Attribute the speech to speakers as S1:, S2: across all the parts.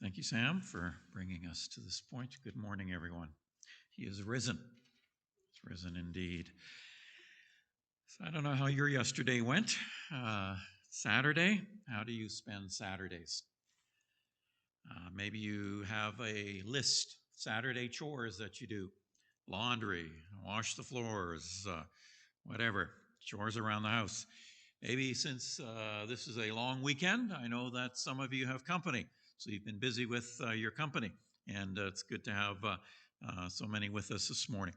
S1: Thank you, Sam, for bringing us to this point. Good morning, everyone. He is risen. He's risen indeed. So I don't know how your yesterday went. Saturday, how do you spend Saturdays? Maybe you have a list, Saturday chores that you do. Laundry, wash the floors, whatever, chores around the house. Maybe since this is a long weekend, I know that some of you have company. So you've been busy with your company, and it's good to have so many with us this morning.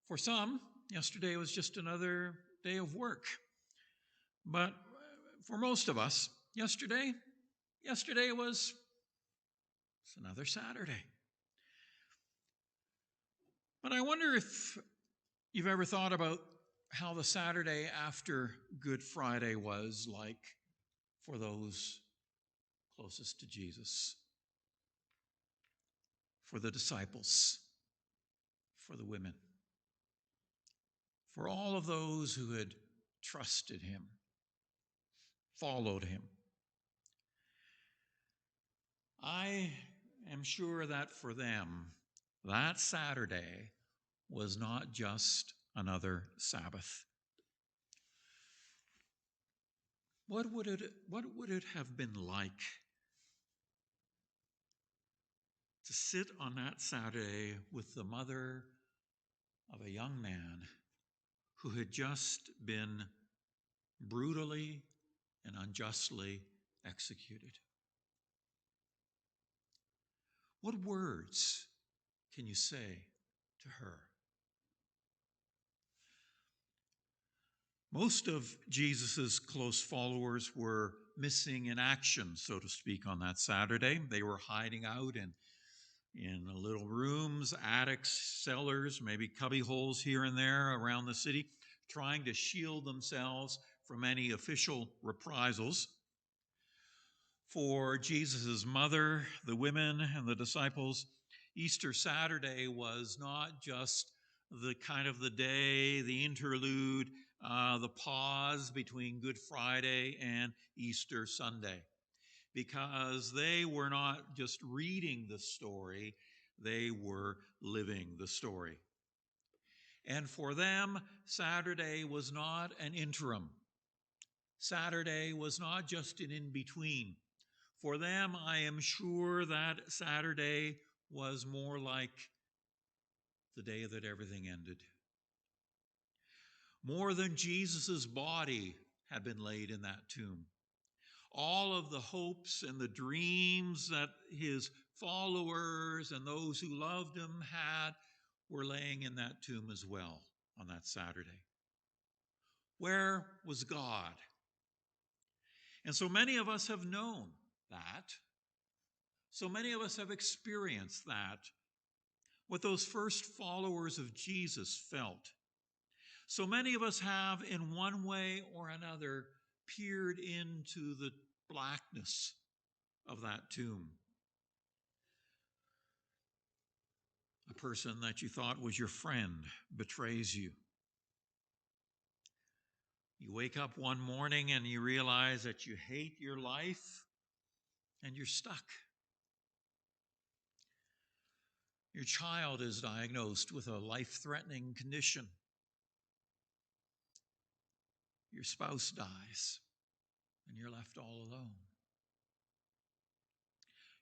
S1: For some, yesterday was just another day of work. But for most of us, yesterday was another Saturday. But I wonder if you've ever thought about how the Saturday after Good Friday was like for those closest to Jesus, for the disciples, for the women, for all of those who had trusted him, followed him. I am sure that for them, that Saturday was not just another Sabbath. What would it have been like to sit on that Saturday with the mother of a young man who had just been brutally and unjustly executed? What words can you say to her? Most of Jesus' close followers were missing in action, so to speak, on that Saturday. They were hiding out in little rooms, attics, cellars, maybe cubby holes here and there around the city, trying to shield themselves from any official reprisals. For Jesus' mother, the women, and the disciples, Easter Saturday was not just the kind of the day, the interlude, the pause between Good Friday and Easter Sunday, because they were not just reading the story, they were living the story. And for them, Saturday was not an interim. Saturday was not just an in-between. For them, I am sure that Saturday was more like the day that everything ended. More than Jesus' body had been laid in that tomb. All of the hopes and the dreams that his followers and those who loved him had were laying in that tomb as well on that Saturday. Where was God? And so many of us have known that. So many of us have experienced that, what those first followers of Jesus felt. So many of us have, in one way or another, peered into the blackness of that tomb. A person that you thought was your friend betrays you. You wake up one morning and you realize that you hate your life and you're stuck. Your child is diagnosed with a life-threatening condition. Your spouse dies and you're left all alone.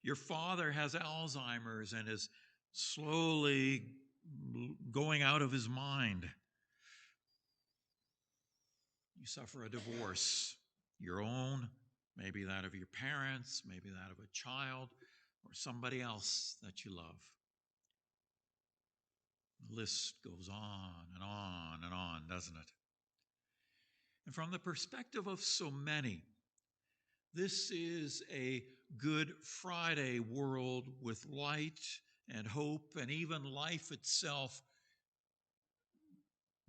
S1: Your father has Alzheimer's and is slowly going out of his mind. You suffer a divorce, your own, maybe that of your parents, maybe that of a child, or somebody else that you love. The list goes on and on and on, doesn't it? And from the perspective of so many, this is a Good Friday world with light and hope and even life itself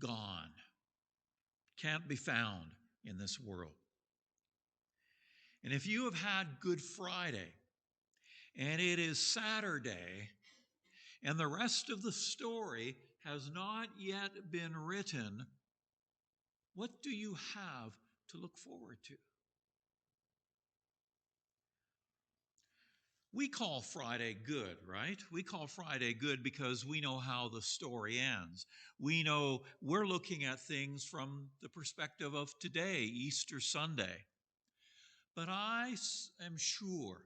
S1: gone. Can't be found in this world. And if you have had Good Friday and it is Saturday and the rest of the story has not yet been written, what do you have to look forward to? We call Friday good, right? We call Friday good because we know how the story ends. We know we're looking at things from the perspective of today, Easter Sunday. But I am sure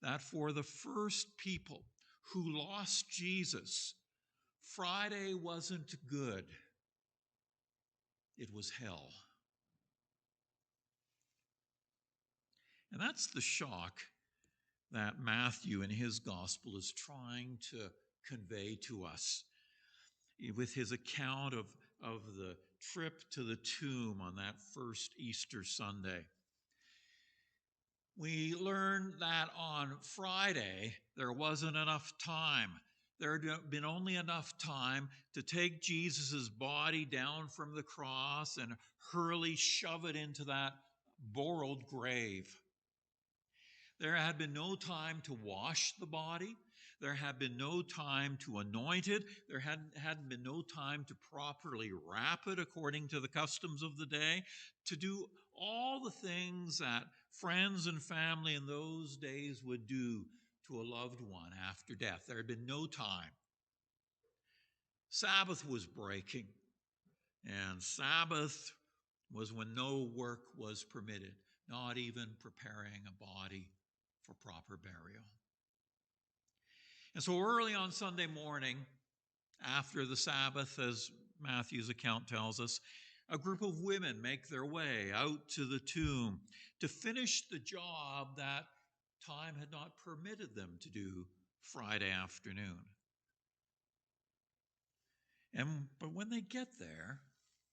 S1: that for the first people who lost Jesus, Friday wasn't good. It was hell. And that's the shock that Matthew in his gospel is trying to convey to us with his account of the trip to the tomb on that first Easter Sunday. We learn that on Friday, there wasn't enough time. There had been only enough time to take Jesus' body down from the cross and shove it into that borrowed grave. There had been no time to wash the body. There had been no time to anoint it. There hadn't been no time to properly wrap it according to the customs of the day, to do all the things that friends and family in those days would do to a loved one after death. There had been no time. Sabbath was breaking, and Sabbath was when no work was permitted, not even preparing a body for proper burial. And so early on Sunday morning, after the Sabbath, as Matthew's account tells us, a group of women make their way out to the tomb to finish the job that time had not permitted them to do Friday afternoon. But when they get there,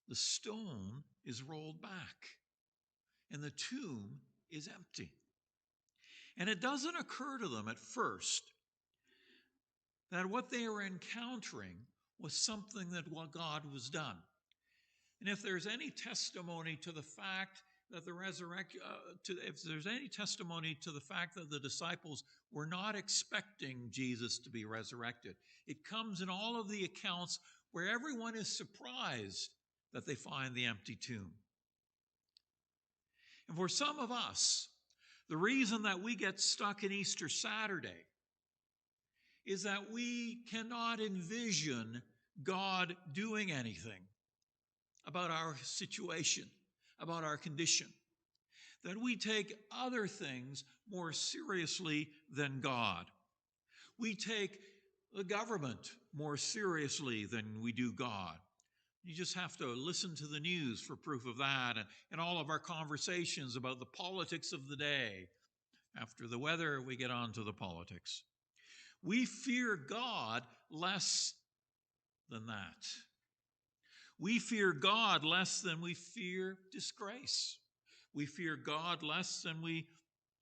S1: the stone is rolled back and the tomb is empty. And it doesn't occur to them at first that what they were encountering was something that God was done. And if there's any testimony to the fact that if there's any testimony to the fact that the disciples were not expecting Jesus to be resurrected, it comes in all of the accounts where everyone is surprised that they find the empty tomb. And for some of us, the reason that we get stuck in Easter Saturday is that we cannot envision God doing anything about our situation, about our condition. That we take other things more seriously than God. We take the government more seriously than we do God. You just have to listen to the news for proof of that, and all of our conversations about the politics of the day. After the weather, we get on to the politics. We fear God less than that. We fear God less than we fear disgrace. We fear God less than we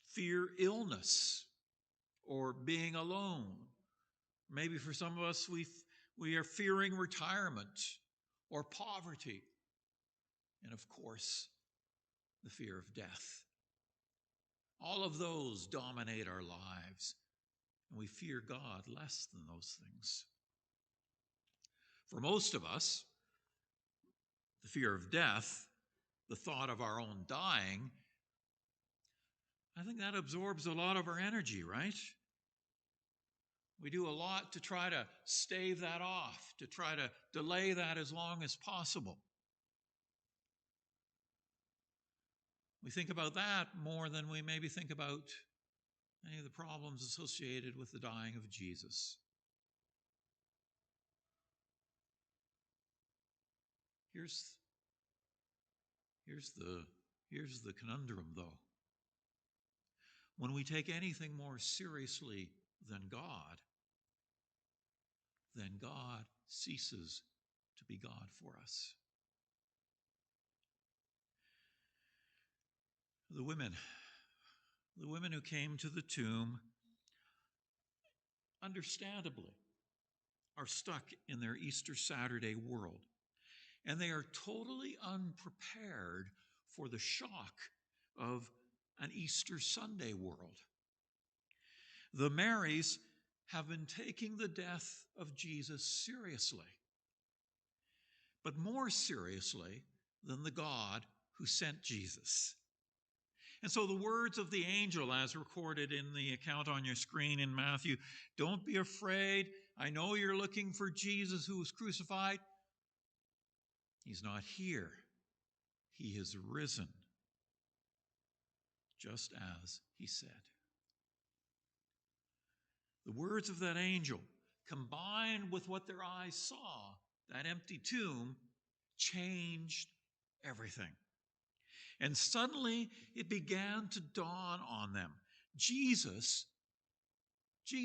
S1: fear illness or being alone. Maybe for some of us, we are fearing retirement or poverty. And of course, the fear of death. All of those dominate our lives. And we fear God less than those things. For most of us, the fear of death, the thought of our own dying, I think that absorbs a lot of our energy, right? We do a lot to try to stave that off, to try to delay that as long as possible. We think about that more than we maybe think about any of the problems associated with the dying of Jesus. Here's the conundrum, though. When we take anything more seriously than God, then God ceases to be God for us. The women who came to the tomb, understandably, are stuck in their Easter Saturday world. And they are totally unprepared for the shock of an Easter Sunday world. The Marys have been taking the death of Jesus seriously, but more seriously than the God who sent Jesus. And so the words of the angel, as recorded in the account on your screen in Matthew, don't be afraid. I know you're looking for Jesus who was crucified. He's not here. He has risen, just as he said. The words of that angel, combined with what their eyes saw, that empty tomb, changed everything. And suddenly it began to dawn on them. Jesus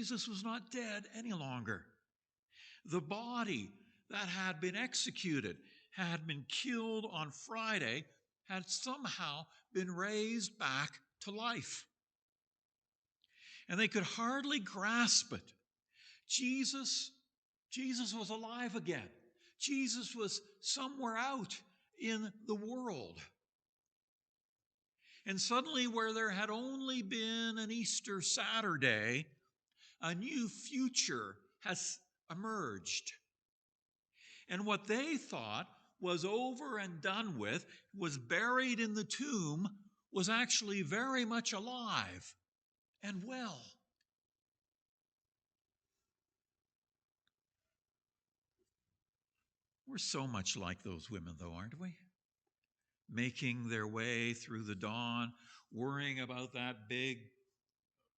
S1: was not dead any longer. The body that had been executed, had been killed on Friday, had somehow been raised back to life. And they could hardly grasp it. Jesus was alive again. Jesus was somewhere out in the world. And suddenly, where there had only been an Easter Saturday, a new future has emerged. And what they thought was over and done with, was buried in the tomb, was actually very much alive and well. We're so much like those women, though, aren't we? Making their way through the dawn, worrying about that big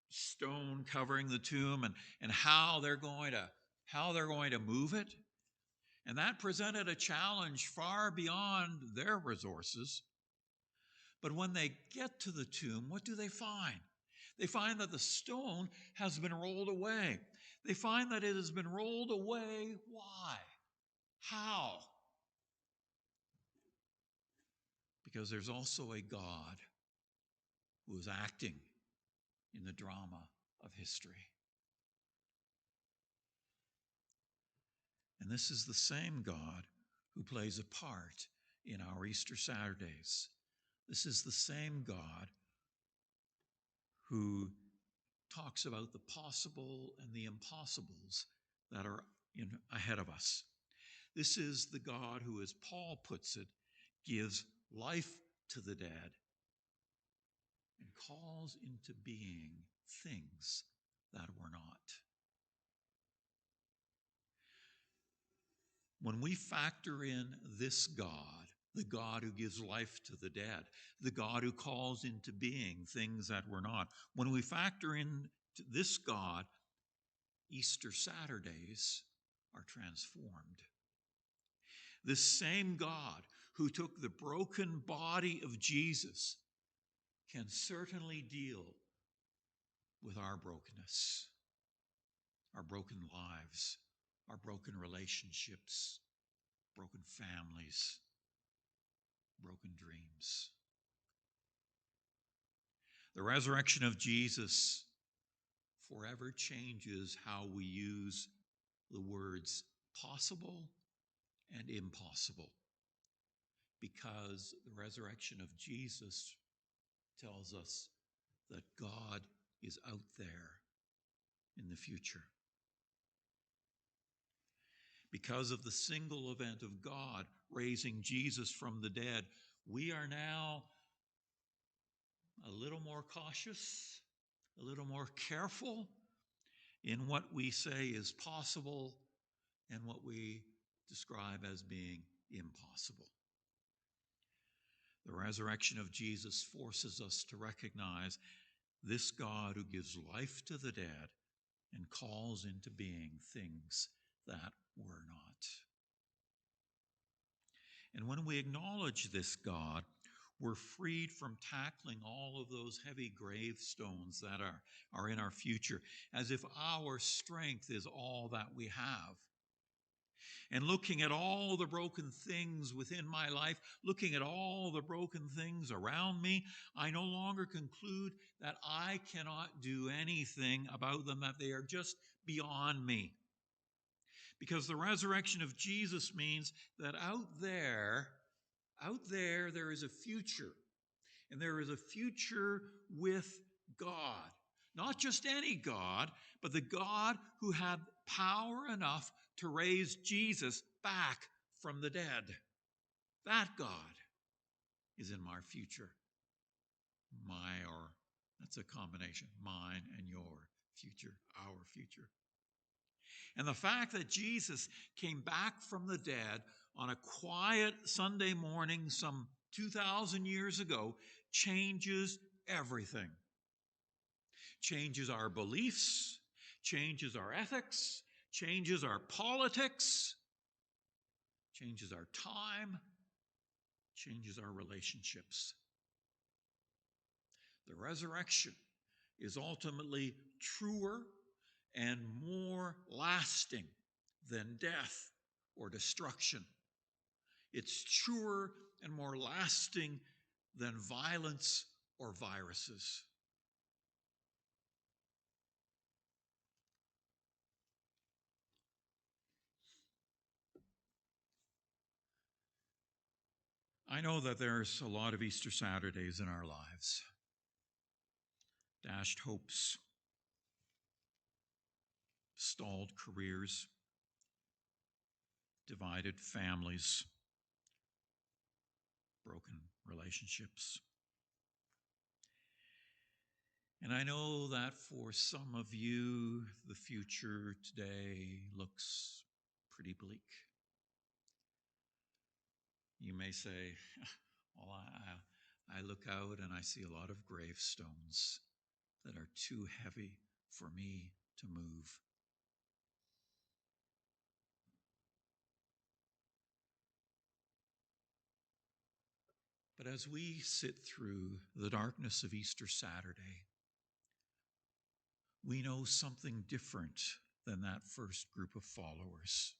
S1: stone covering the tomb and how they're going to move it. And that presented a challenge far beyond their resources. But when they get to the tomb, what do they find? They find that the stone has been rolled away. They find that it has been rolled away. Why? How? Because there's also a God who is acting in the drama of history. And this is the same God who plays a part in our Easter Saturdays. This is the same God who talks about the possible and the impossibles that are ahead of us. This is the God who, as Paul puts it, gives life to the dead and calls into being things that were not. When we factor in this God, the God who gives life to the dead, the God who calls into being things that were not, when we factor in this God, Easter Saturdays are transformed. This same God who took the broken body of Jesus can certainly deal with our brokenness, our broken lives, our broken relationships, broken families, broken dreams. The resurrection of Jesus forever changes how we use the words possible and impossible, because the resurrection of Jesus tells us that God is out there in the future. Because of the single event of God raising Jesus from the dead, we are now a little more cautious, a little more careful in what we say is possible and what we describe as being impossible. The resurrection of Jesus forces us to recognize this God who gives life to the dead and calls into being things that were not. And when we acknowledge this God, we're freed from tackling all of those heavy gravestones that are in our future, as if our strength is all that we have. And looking at all the broken things within my life, looking at all the broken things around me, I no longer conclude that I cannot do anything about them, that they are just beyond me. Because the resurrection of Jesus means that out there there is a future. And there is a future with God. Not just any God, but the God who had power enough to raise Jesus back from the dead. That God is in our future. that's a combination, mine and your future, our future. And the fact that Jesus came back from the dead on a quiet Sunday morning some 2,000 years ago changes everything. Changes our beliefs, changes our ethics, changes our politics, changes our time, changes our relationships. The resurrection is ultimately truer and more lasting than death or destruction. It's truer and more lasting than violence or viruses. I know that there's a lot of Easter Saturdays in our lives. Dashed hopes, stalled careers, divided families, broken relationships. And I know that for some of you, the future today looks pretty bleak. You may say, well, I look out and I see a lot of gravestones that are too heavy for me to move. But as we sit through the darkness of Easter Saturday, we know something different than that first group of followers.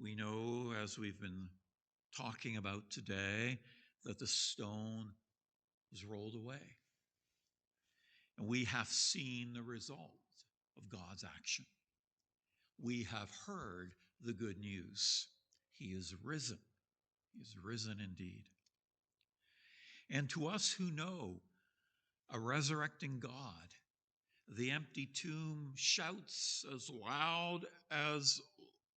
S1: We know, as we've been talking about today, that the stone was rolled away. And we have seen the result of God's action. We have heard the good news. He is risen. He is risen indeed. And to us who know a resurrecting God, the empty tomb shouts as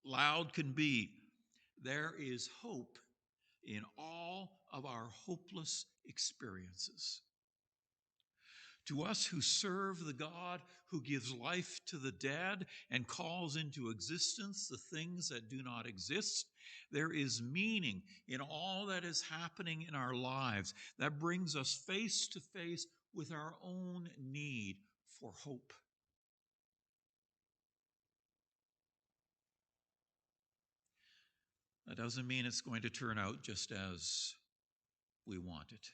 S1: loud can be, there is hope in all of our hopeless experiences. To us who serve the God who gives life to the dead and calls into existence the things that do not exist, there is meaning in all that is happening in our lives that brings us face to face with our own need for hope. That doesn't mean it's going to turn out just as we want it.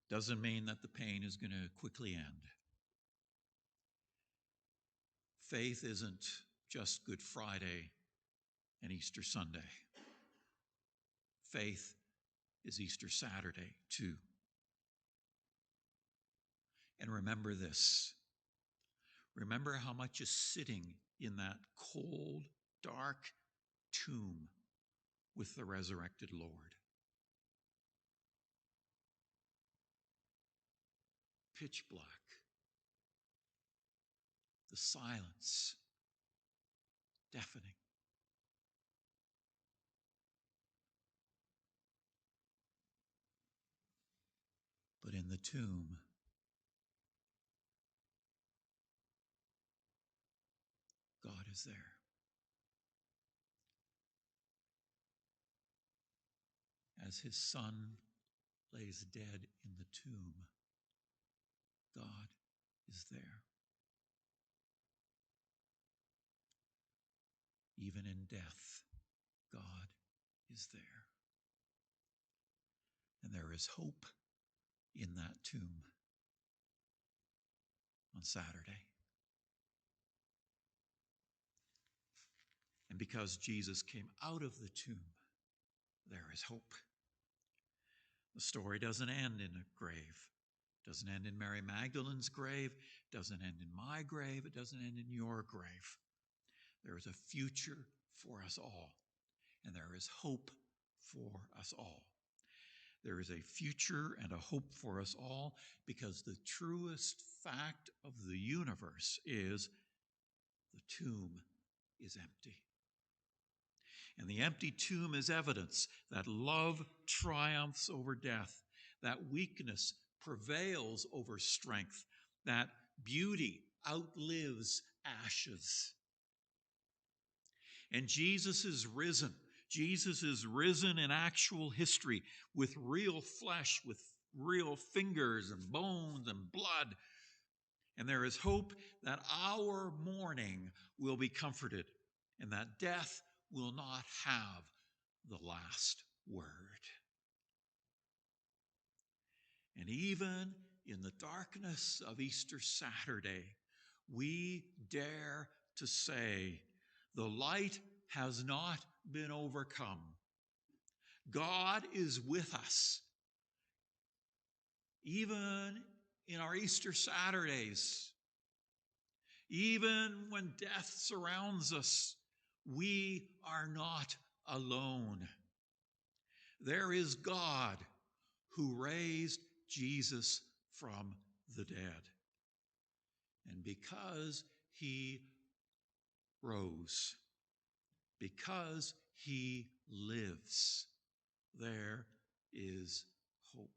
S1: Doesn't mean that the pain is going to quickly end. Faith isn't just Good Friday and Easter Sunday. Faith is Easter Saturday too. And remember this. Remember how much is sitting in that cold, dark tomb with the resurrected Lord. Pitch black. The silence, deafening. But in the tomb, God is there. As his son lays dead in the tomb, God is there. Even in death, God is there. And there is hope in that tomb on Saturday. And because Jesus came out of the tomb, there is hope. The story doesn't end in a grave. It doesn't end in Mary Magdalene's grave. It doesn't end in my grave. It doesn't end in your grave. There is a future for us all. And there is hope for us all. There is a future and a hope for us all because the truest fact of the universe is the tomb is empty. And the empty tomb is evidence that love triumphs over death, that weakness prevails over strength, that beauty outlives ashes. And Jesus is risen. Jesus is risen in actual history with real flesh, with real fingers and bones and blood. And there is hope that our mourning will be comforted and that death will not have the last word. And even in the darkness of Easter Saturday, we dare to say, the light has not been overcome. God is with us. Even in our Easter Saturdays, even when death surrounds us, we are not alone. There is God who raised Jesus from the dead. And because he rose, because he lives, there is hope.